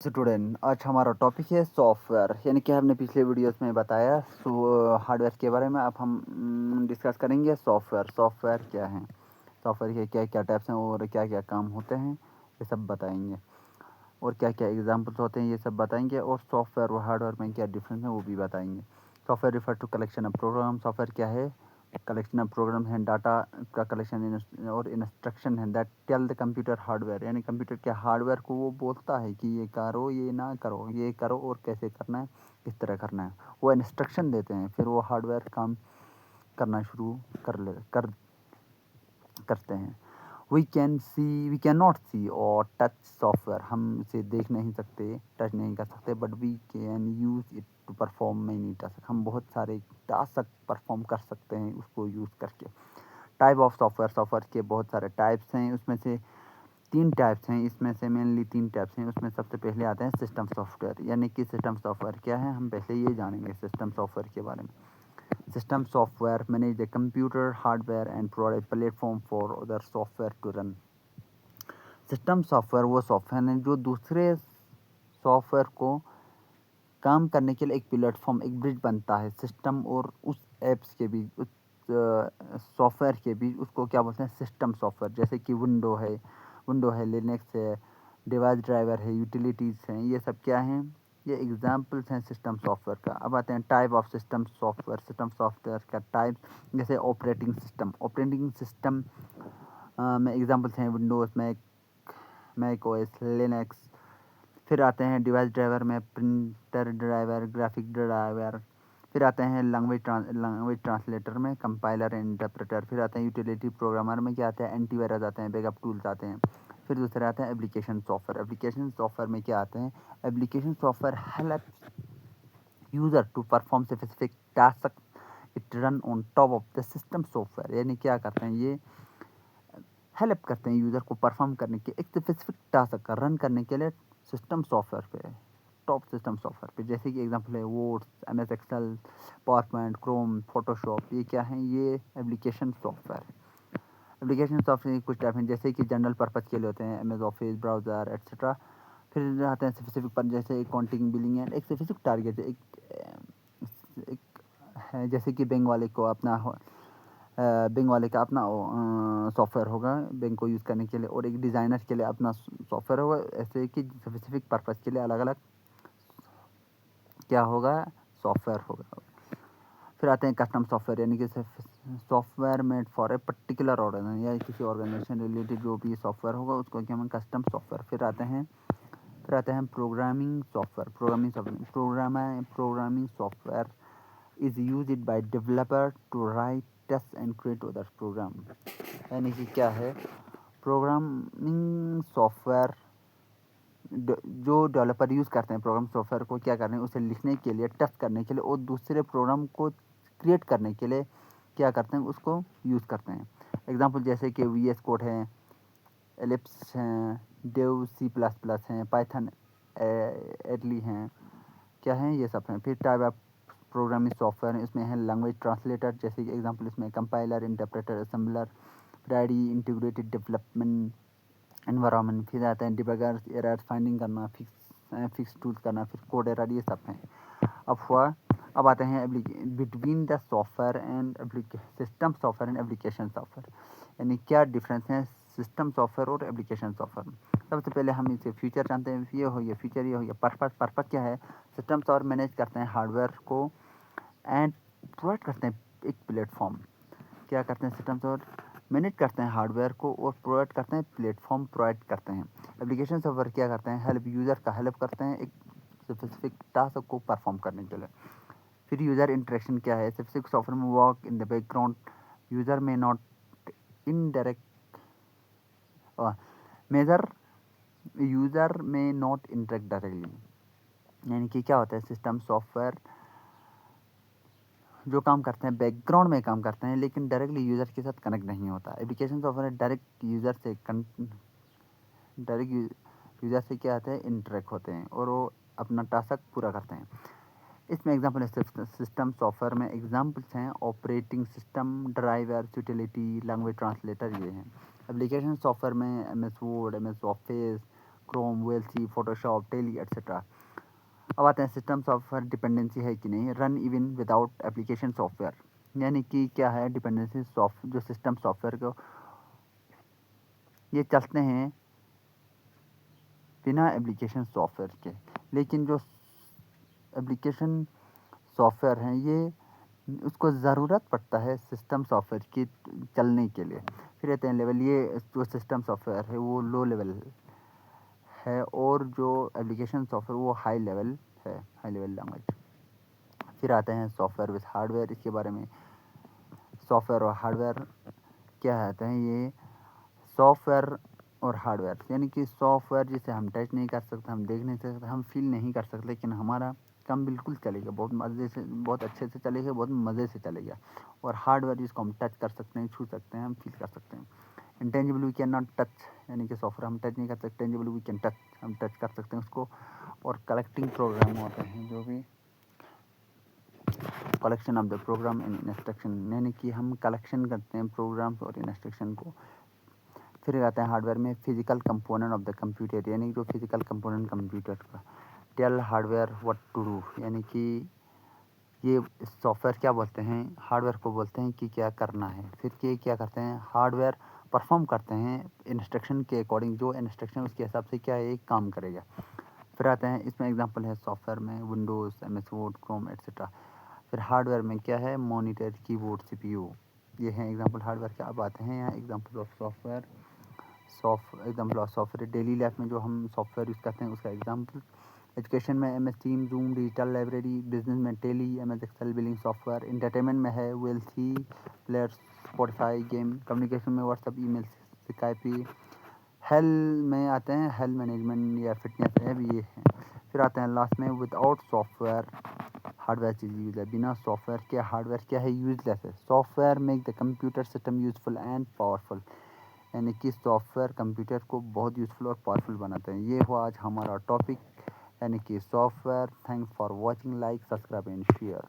Student, आज हमारा topic है सॉफ्टवेयर। यानी कि हमने पिछले वीडियोस में बताया हार्डवेयर के बारे में। अब हम डिस्कस करेंगे सॉफ्टवेयर। सॉफ्टवेयर क्या है, सॉफ्टवेयर के क्या क्या टाइप्स हैं और क्या क्या काम होते हैं, ये सब बताएंगे। और क्या क्या एग्जांपल्स होते हैं, ये सब बताएंगे। और सॉफ्टवेयर और हार्डवेयर में क्या डिफरेंस है, वो भी बताएंगे। Software refer to collection of program. Software क्या है? कलेक्शन ऑफ प्रोग्राम है, डाटा का कलेक्शन और इंस्ट्रक्शन है that tell the computer hardware. यानी कंप्यूटर के हार्डवेयर को वो बोलता है कि ये करो, ये ना करो, ये करो और कैसे करना है, किस तरह करना है। वो इंस्ट्रक्शन देते हैं, फिर वो हार्डवेयर काम करना शुरू करते हैं। वी कैन नॉट सी और टच सॉफ्टवेयर। हम इसे देख नहीं सकते, टच नहीं कर सकते, but we can use it to perform many task. हम बहुत सारे टास्क परफॉर्म कर सकते हैं उसको यूज़ करके। Type of software. सॉफ्टवेयर के बहुत सारे टाइप्स हैं, उसमें से 3 टाइप्स हैं। इसमें से मेनली 3 टाइप्स हैं। उसमें सबसे पहले आते हैं सिस्टम सॉफ्टवेयर। यानी कि सिस्टम सॉफ्टवेयर क्या है, हम पहले ये जानेंगे सिस्टम सॉफ्टवेयर के बारे में। System software manage the computer hardware and provide platform for other software to run. System software वो सॉफ्टवेयर है जो दूसरे सॉफ्टवेयर को काम करने के लिए एक प्लेटफॉर्म, एक ब्रिज बनता है सिस्टम और उस एप्स के बीच, उस सॉफ्टवेयर के बीच। उसको क्या बोलते हैं? System software. जैसे कि विंडो है, लिनक्स है, डिवाइस ड्राइवर है, यूटिलिटीज़ हैं, ये सब क्या हैं? ये एग्जांपल्स हैं सिस्टम सॉफ्टवेयर का। अब आते हैं type of system software. System software का टाइप, जैसे ऑपरेटिंग सिस्टम में एग्जांपल्स हैं विंडोज़, मैक ओएस, लिनक्स। फिर आते हैं डिवाइस ड्राइवर में प्रिंटर ड्राइवर, ग्राफिक ड्राइवर। फिर आते हैं लैंग्वेज ट्रांसलेटर में कंपाइलर एंड इंटरप्रेटर। फिर आते हैं यूटिलिटी प्रोग्रामर में क्या आता है? एंटीवायरस आते हैं, बैकअप टूल्स आते हैं। फिर दूसरे आते हैं एप्लीकेशन सॉफ्टवेयर। एप्लीकेशन सॉफ्टवेयर में क्या आते हैं? Application software help user to perform specific task. It run on top of the system software. यानी क्या करते हैं? ये हेल्प करते हैं यूज़र को परफॉर्म करने के एक स्पेसिफिक टास्क का रन करने के लिए सिस्टम सॉफ्टवेयर पे, टॉप सिस्टम सॉफ्टवेयर पे। जैसे कि एग्जांपल है Word, MS Excel, PowerPoint, Chrome, Photoshop. ये क्या है? ये एप्लीकेशन सॉफ्टवेयर। एप्लीकेशन सॉफ्टवेयर कुछ टाइप हैं, जैसे कि जनरल पर्पज़ के लिए होते हैं, MS ऑफिस, ब्राउज़र एक्सेट्रा। फिर आते हैं स्पेसिफिक पर, जैसे अकाउंटिंग, बिलिंग एंड एक स्पेसिफिक टारगेट। एक है, जैसे कि बैंक वाले का अपना सॉफ्टवेयर होगा बैंक को यूज़ करने के लिए, और एक डिज़ाइनर के लिए अपना सॉफ्टवेयर होगा। ऐसे कि स्पेसिफिक पर्पज़ के लिए अलग अलग क्या होगा? सॉफ्टवेयर होगा। फिर आते हैं कस्टम सॉफ्टवेयर। यानी कि software made for a particular organization या किसी ऑर्गेनाइजेशन रिलेटेड जो भी सॉफ्टवेयर होगा उसको क्या हम कस्टम सॉफ्टवेयर। फिर आते हैं programming software is used by developer to write test and create other program. यानी कि क्या है? प्रोग्रामिंग सॉफ्टवेयर जो डेवलपर यूज़ करते हैं प्रोग्राम सॉफ्टवेयर को, क्या करने, उसे लिखने के लिए, टेस्ट करने के लिए और दूसरे प्रोग्राम को क्रिएट करने के लिए क्या करते हैं? उसको यूज़ करते हैं। एग्जांपल जैसे कि VS कोड है, एलिप्स हैं, डेव C++ हैं, पाइथन एटली हैं, क्या हैं? ये सब हैं। फिर टाइप ऑफ प्रोग्रामिंग सॉफ्टवेयर है, इसमें है लैंग्वेज ट्रांसलेटर, जैसे कि एग्जांपल इसमें कंपाइलर, इंटरप्रेटर, असेंबलर, फिर IDE इंटीग्रेटेड डेवलपमेंट एनवायरनमेंट। फिर आते हैं डिबगर्स, एरर फाइंडिंग करना, फिक्स टूल्स करना, फिर कोड एरर, ये सब हैं। अब आते हैं between the software and system software and application software. यानी क्या डिफरेंस है सिस्टम सॉफ्टवेयर और एप्लीकेशन सॉफ्टवेयर में। सबसे पहले हम इसे फीचर जानते हैं। ये हो गया फीचर, ये हो गया पर्पस क्या है? सिस्टम सॉफ्टवेयर मैनेज करते हैं हार्डवेयर को एंड प्रोवाइड करते हैं एक प्लेटफॉर्म। क्या करते हैं? सिस्टम सॉफ्टवेयर मैनेज करते हैं हार्डवेयर को और प्रोवाइड करते हैं प्लेटफॉर्म प्रोवाइड करते हैं। एप्लीकेशन सॉफ्टवेयर क्या करते हैं? यूज़र का हेल्प करते हैं एक स्पेसिफिक टास्क को परफॉर्म करने के लिए। फिर यूज़र इंटरेक्शन क्या है? स्पेसिफिक सॉफ्टवेयर में work in the background, user में नॉट इनडायरेक्ट मेजर यूज़र में नॉट इंटरेक्ट डायरेक्टली। यानी कि क्या होता है? सिस्टम सॉफ्टवेयर जो काम करते हैं बैकग्राउंड में काम करते हैं, लेकिन डायरेक्टली यूज़र के साथ कनेक्ट नहीं होता। एप्लीकेशन सॉफ्टवेयर डायरेक्ट यूज़र से क्या होता है? इंटरेक्ट होते हैं और वो अपना टास्क पूरा करते हैं। इसमें एग्जांपल है सिस्टम सॉफ्टवेयर में एग्जांपल्स हैं operating system, driver, utility, language translator, ये हैं। एप्लीकेशन सॉफ्टवेयर में MS Word, MS Office, Chrome, VLC, Photoshop, Tally etcetera. अब आते हैं सिस्टम सॉफ्टवेयर डिपेंडेंसी है कि नहीं। Run even without application software, यानी कि क्या है डिपेंडेंसी जो सिस्टम सॉफ्टवेयर को ये चलते हैं बिना एप्लीकेशन सॉफ्टवेयर के। लेकिन जो एप्लीकेशन सॉफ्टवेयर हैं ये उसको ज़रूरत पड़ता है सिस्टम सॉफ्टवेयर की चलने के लिए। फिर रहते हैं लेवल, ये जो सिस्टम सॉफ्टवेयर है वो लो लेवल है और जो एप्लीकेशन सॉफ्टवेयर वो हाई लेवल है, हाई लेवल लैंग्वेज। फिर आते हैं सॉफ्टवेयर विद हार्डवेयर, इसके बारे में। सॉफ्टवेयर और हार्डवेयर क्या आते हैं, ये सॉफ्टवेयर और हार्डवेयर यानी कि सॉफ्टवेयर जिसे हम टच नहीं कर सकते, हम देख नहीं सकते, हम फील नहीं कर सकते, लेकिन हमारा काम बिल्कुल चलेगा, बहुत मज़े से, बहुत अच्छे से चलेगा, बहुत मज़े से चलेगा। और हार्डवेयर जिसको हम टच कर सकते हैं, छू सकते हैं, हम फील कर सकते हैं। Intangible we can not touch, यानी कि सॉफ्टवेयर हम टच नहीं कर सकते। टेंजिबल वी कैन टच, हम टच कर सकते हैं उसको। और कलेक्टिंग प्रोग्राम होते हैं जो भी collection of the program and instruction, यानी कि हम कलेक्शन करते हैं प्रोग्राम्स और इंस्ट्रक्शन को। फिर आते हैं हार्डवेयर में physical component of the computer, यानी जो फिजिकल कंपोनेंट कंप्यूटर का। Tell hardware what to do, यानी कि ये सॉफ्टवेयर क्या बोलते हैं, हार्डवेयर को बोलते हैं कि क्या करना है। फिर ये क्या करते हैं, हार्डवेयर परफॉर्म करते हैं इंस्ट्रक्शन के अकॉर्डिंग, जो इंस्ट्रक्शन उसके हिसाब से क्या है काम करेगा। फिर आते हैं इसमें एग्जांपल है सॉफ्टवेयर में Windows, M S Word, Chrome etcetera. फिर हार्डवेयर में क्या है, मॉनिटर, कीबोर्ड, सीपीयू, ये हैं एग्जांपल हार्डवेयर के। अब आते हैं यहाँ example of software. Example of software daily life में जो हम सॉफ्टवेयर यूज़ करते हैं उसका एग्जांपल। एजुकेशन में M S team, Zoom, digital library. Business में Tally, M S Excel, billing software. Entertainment में है VLC players, Spotify, game. Communication में व्हाट्सअप, ईमेल, स्काइपी। हेल्थ में आते हैं हेल्थ मैनेजमेंट या फिटनेस है भी ये है। फिर आते हैं लास्ट में विदाउट सॉफ्टवेयर हार्डवेयर चीज़ यूज है। बिना सॉफ्टवेयर के हार्डवेयर क्या है, यूजलेस है। Software make the computer system useful and powerful, यानी कि सॉफ्टवेयर कंप्यूटर को बहुत यूज़फुल और पावरफुल बनाते हैं। ये हुआ आज हमारा टॉपिक, यानी कि software. Thanks for watching, like, subscribe and share.